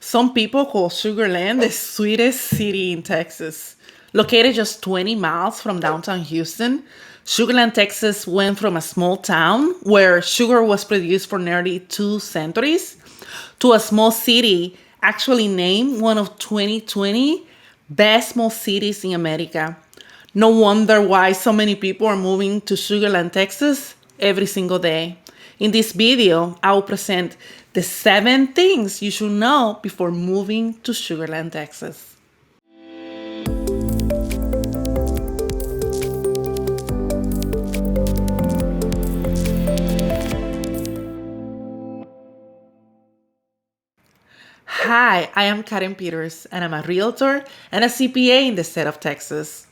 Some people call Sugar Land the sweetest city in Texas. Located just 20 miles from downtown Houston, Sugar Land, Texas went from a small town where sugar was produced for nearly 2 centuries to a small city actually named one of 2020 best small cities in America. No wonder why so many people are moving to Sugar Land, Texas every single day. In this video, I will present the 7 things you should know before moving to Sugar Land, Texas. Hi, I am Karen Peters, and I'm a realtor and a CPA in the state of Texas.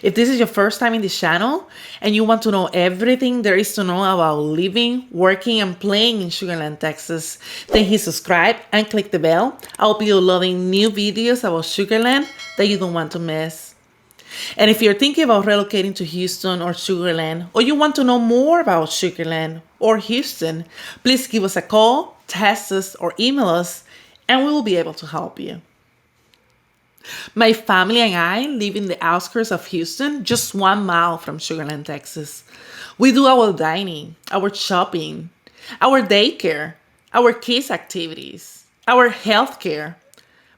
If this is your first time in this channel and you want to know everything there is to know about living, working, and playing in Sugar Land, Texas, then hit subscribe and click the bell. I'll be uploading new videos about Sugar Land that you don't want to miss. And if you're thinking about relocating to Houston or Sugar Land, or you want to know more about Sugar Land or Houston, please give us a call, text us, or email us, and we will be able to help you. My family and I live in the outskirts of Houston, just 1 mile from Sugar Land, Texas. We do our dining, our shopping, our daycare, our kids' activities, our healthcare.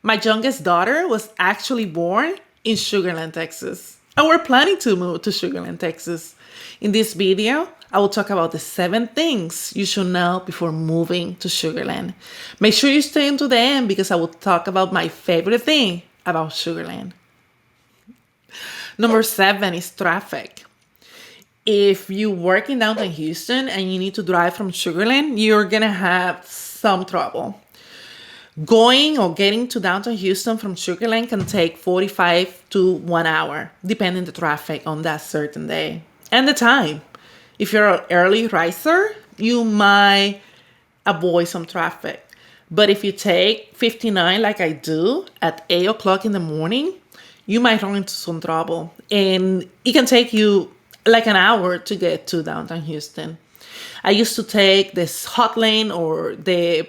My youngest daughter was actually born in Sugar Land, Texas, and we're planning to move to Sugar Land, Texas. In this video, I will talk about the 7 things you should know before moving to Sugar Land. Make sure you stay until the end because I will talk about my favorite thing about Sugar Land. Number 7 is traffic. If you work in downtown Houston and you need to drive from Sugar Land, you're gonna have some trouble. Going or getting to downtown Houston from Sugar Land can take 45 to 1 hour, depending the traffic on that certain day and the time. If you're an early riser, you might avoid some traffic. But if you take 59 like I do at 8 o'clock in the morning, you might run into some trouble. And it can take you like an hour to get to downtown Houston. I used to take this hot lane or the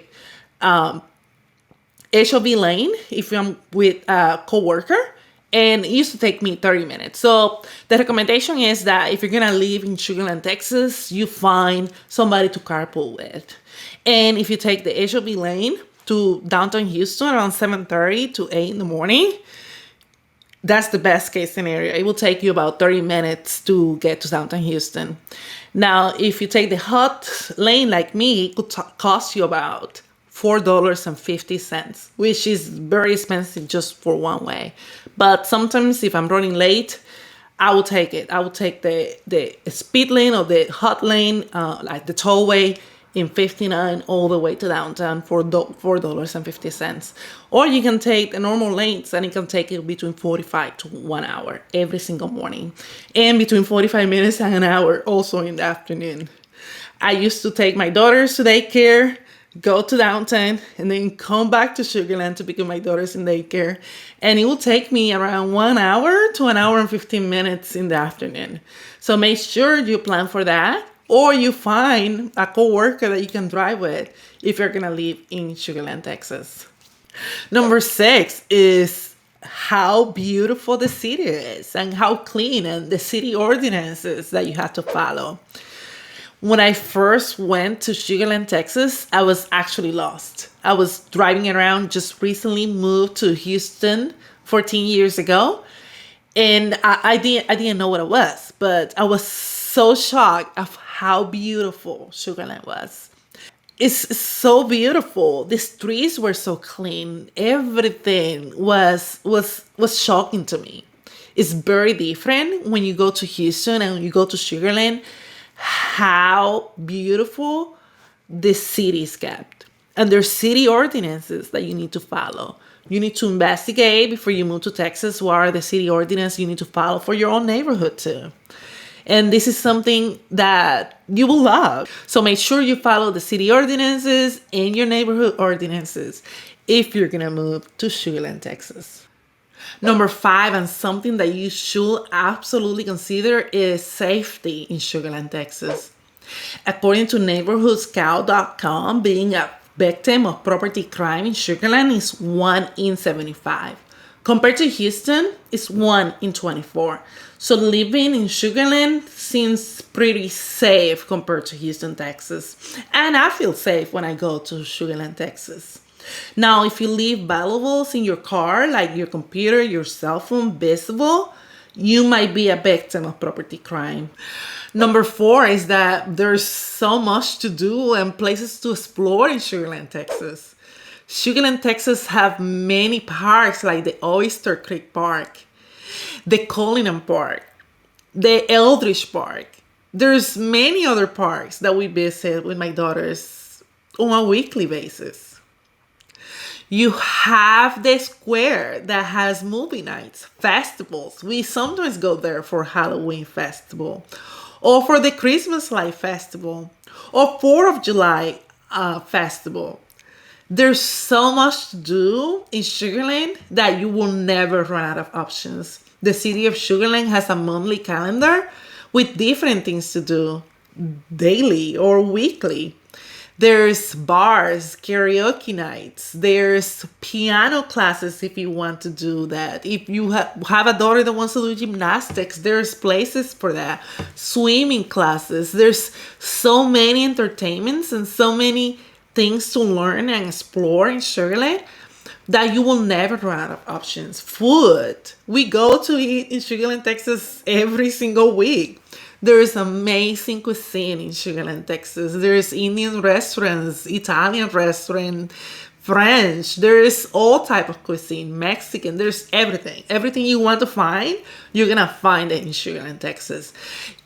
HOV lane if I'm with a coworker, and it used to take me 30 minutes. So the recommendation is that if you're gonna live in Sugar Land, Texas, you find somebody to carpool with. And if you take the HOV lane to downtown Houston around 7:30 to 8 in the morning, that's the best case scenario. It will take you about 30 minutes to get to downtown Houston. Now, if you take the hot lane like me, it could cost you about $4.50, which is very expensive just for one way. But sometimes if I'm running late, I will take it. I will take the speed lane or the hot lane, like the tollway in 59 all the way to downtown for $4.50. Or you can take the normal lanes and it can take you between 45 to 1 hour every single morning. And between 45 minutes and an hour also in the afternoon. I used to take my daughters to daycare, go to downtown, and then come back to Sugar Land to pick up my daughters in daycare. And it will take me around 1 hour to 1 hour and 15 minutes in the afternoon. So make sure you plan for that, or you find a coworker that you can drive with if you're gonna live in Sugar Land, Texas. Number 6 is how beautiful the city is and how clean and the city ordinances that you have to follow. When I first went to Sugar Land, Texas, I was actually lost. I was driving around, just recently moved to Houston 14 years ago, and I didn't know what it was, but I was so shocked of how beautiful Sugar Land was. It's so beautiful. The streets were so clean. Everything was shocking to me. It's very different when you go to Houston and you go to Sugar Land, how beautiful the city is kept. And there's city ordinances that you need to follow. You need to investigate before you move to Texas what are the city ordinances you need to follow for your own neighborhood too. And this is something that you will love. So make sure you follow the city ordinances and your neighborhood ordinances if you're gonna move to Sugar Land, Texas. Number 5, and something that you should absolutely consider, is safety in Sugar Land, Texas. According to neighborhoodscout.com, being a victim of property crime in Sugar Land is 1 in 75. Compared to Houston, it's 1 in 24. So living in Sugar Land seems pretty safe compared to Houston, Texas. And I feel safe when I go to Sugar Land, Texas. Now, if you leave valuables in your car, like your computer, your cell phone, visible, you might be a victim of property crime. Number 4 is that there's so much to do and places to explore in Sugar Land, Texas. Sugar Land, Texas have many parks like the Oyster Creek Park, the Cullinan Park, the Eldridge Park. There's many other parks that we visit with my daughters on a weekly basis. You have the square that has movie nights, festivals. We sometimes go there for Halloween festival or for the Christmas Light Festival or 4th of July festival. There's so much to do in Sugar Land that you will never run out of options. The city of Sugar Land has a monthly calendar with different things to do daily or weekly. There's bars, karaoke nights, there's piano classes if you want to do that. If you have a daughter that wants to do gymnastics, there's places for that. Swimming classes, there's so many entertainments and so many things to learn and explore in Sugar Land that you will never run out of options. Food. We go to eat in Sugar Land, Texas every single week. There is amazing cuisine in Sugar Land, Texas. There's Indian restaurants, Italian restaurant, French. There's all type of cuisine, Mexican. There's everything. Everything you want to find, you're going to find it in Sugar Land, Texas.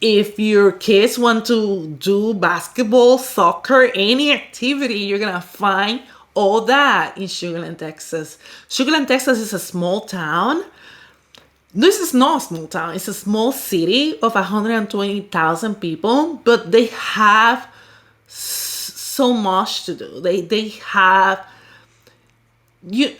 If your kids want to do basketball, soccer, any activity, you're going to find all that in Sugar Land, Texas. Sugar Land, Texas is a small town. This is not a small town. It's a small city of 120,000 people, but they have so much to do. They have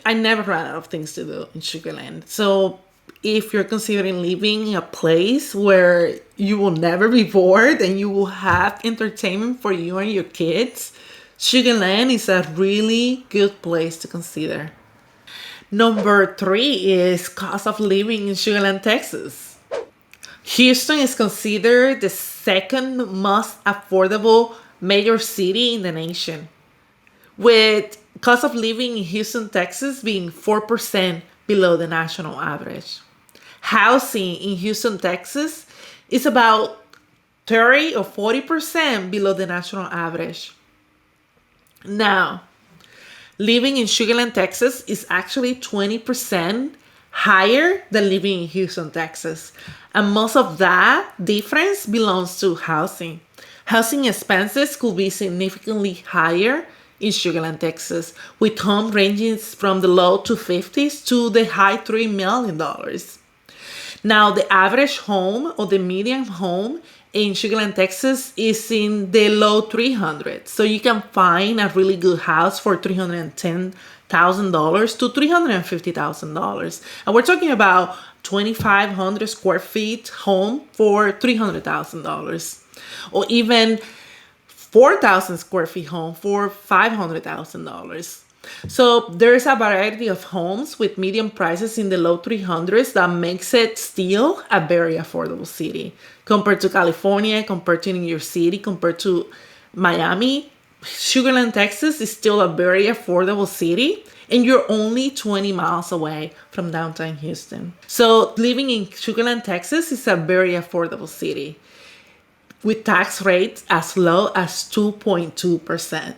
I never ran out of things to do in Sugar Land. So if you're considering living in a place where you will never be bored and you will have entertainment for you and your kids, Sugar Land is a really good place to consider. Number 3 is cost of living in Sugar Land, Texas. Houston is considered the second most affordable major city in the nation, with cost of living in Houston, Texas being 4% below the national average. Housing in Houston, Texas is about 30 or 40% below the national average. Now, living in Sugar Land, Texas is actually 20% higher than living in Houston, Texas. And most of that difference belongs to housing. Housing expenses could be significantly higher in Sugar Land, Texas, with homes ranging from the low 250s to the high $3 million. Now, the average home or the median home in Sugar Land, Texas is in the low 300s. So you can find a really good house for $310,000 to $350,000. And we're talking about 2,500 square feet home for $300,000. Or even 4,000 square feet home for $500,000. So there's a variety of homes with median prices in the low 300s that makes it still a very affordable city. Compared to California, compared to New York City, compared to Miami, Sugar Land, Texas is still a very affordable city, and you're only 20 miles away from downtown Houston. So living in Sugar Land, Texas is a very affordable city with tax rates as low as 2.2%.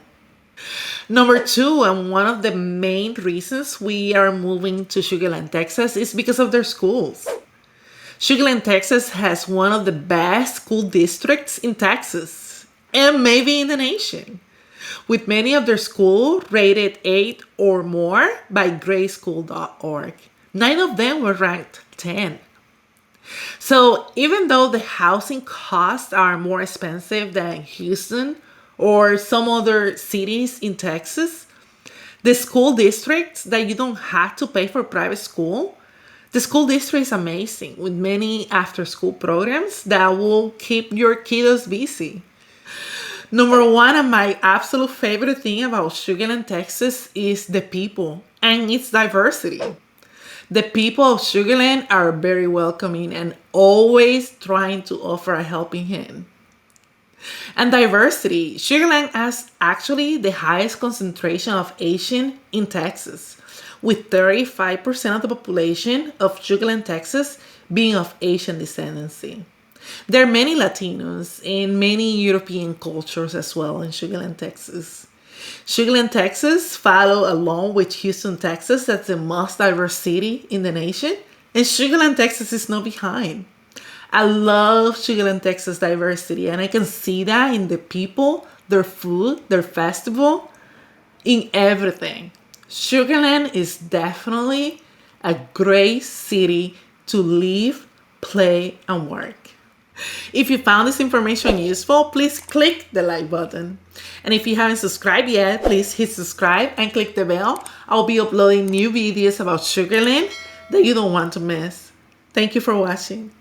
Number 2, and one of the main reasons we are moving to Sugar Land, Texas, is because of their schools. Sugar Land, Texas has one of the best school districts in Texas, and maybe in the nation, with many of their schools rated 8 or more by gradeschool.org. 9 of them were ranked 10. So even though the housing costs are more expensive than Houston or some other cities in Texas, the school districts that you don't have to pay for private school, the school district is amazing with many after-school programs that will keep your kiddos busy. Number one, and my absolute favorite thing about Sugar Land, Texas is the people and its diversity. The people of Sugar Land are very welcoming and always trying to offer a helping hand. And diversity. Sugar Land has actually the highest concentration of Asian in Texas, with 35% of the population of Sugar Land, Texas being of Asian descendancy. There are many Latinos and many European cultures as well in Sugar Land, Texas. Sugar Land, Texas follow along with Houston, Texas as the most diverse city in the nation, and Sugar Land, Texas is not behind. I love Sugar Land, Texas diversity, and I can see that in the people, their food, their festival, in everything. Sugar Land is definitely a great city to live, play, and work. If you found this information useful, please click the like button. And if you haven't subscribed yet, please hit subscribe and click the bell. I'll be uploading new videos about Sugar Land that you don't want to miss. Thank you for watching.